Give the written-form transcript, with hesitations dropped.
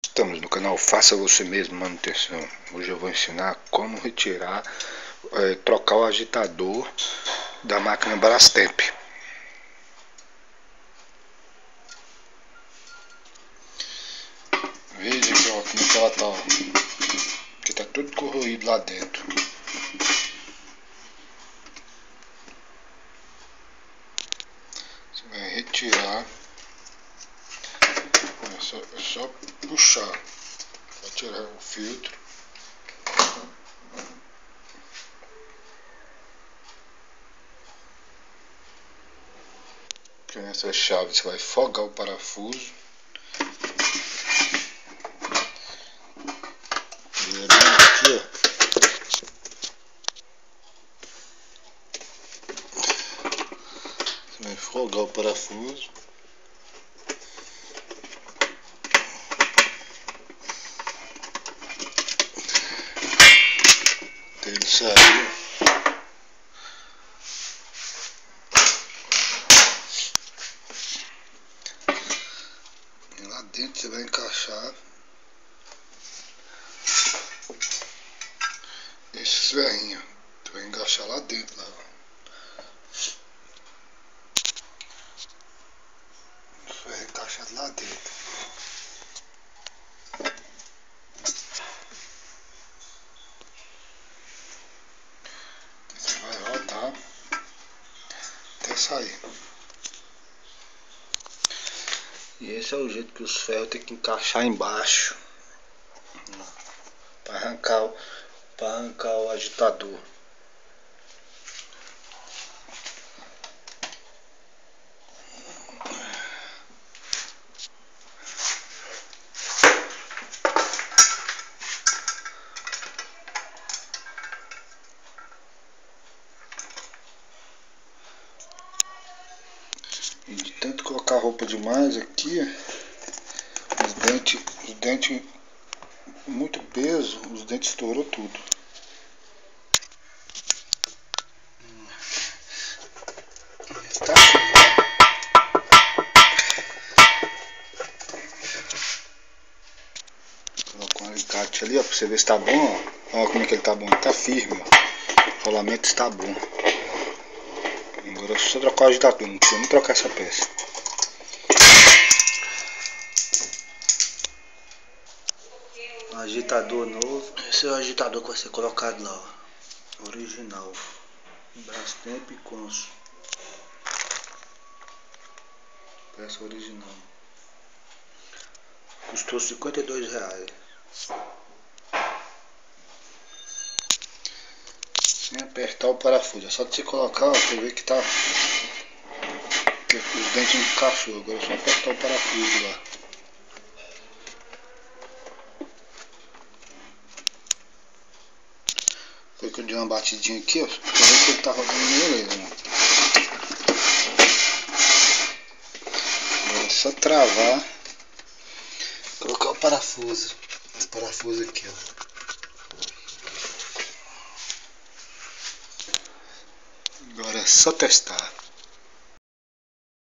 Estamos no canal Faça Você Mesmo Manutenção. Hoje eu vou ensinar como retirar, trocar o agitador da máquina Brastemp. Veja aqui, ó, como que ela tá, ó. Aqui tá tudo corroído lá dentro. Você vai retirar, é só puxar, vai tirar o filtro. Com essa chave você vai folgar o parafuso. Aqui, ó. Você vai folgar o parafuso. Até ele sair. E lá dentro você vai encaixar esses ferrinhos. Você vai encaixar lá dentro. Lá. Ferro encaixado lá dentro. Você vai rodar até sair. E esse é o jeito que os ferros tem que encaixar embaixo para arrancar o agitador. E de tanto colocar roupa demais aqui, os dentes muito peso, os dentes estourou tudo. Tá assim. Coloca um alicate ali, ó, pra você ver se tá bom, ó. Olha como é que ele tá bom, ele tá firme, ó. O rolamento está bom. Agora é só trocar o agitador, não precisa nem trocar essa peça. Um agitador novo. Esse é o agitador que vai ser colocado lá, ó. Original. Brastemp Consul. Peça original. Custou R$52. Sem apertar o parafuso. É só de você colocar, ó, você vê que tá. Os dentes encaixou. Agora é só apertar o parafuso lá. Foi que eu dei uma batidinha aqui, ó. Pra ver que ele tá rodando beleza, né? Agora é só travar. Colocar o parafuso. Esse parafuso aqui, ó. Agora é só testar.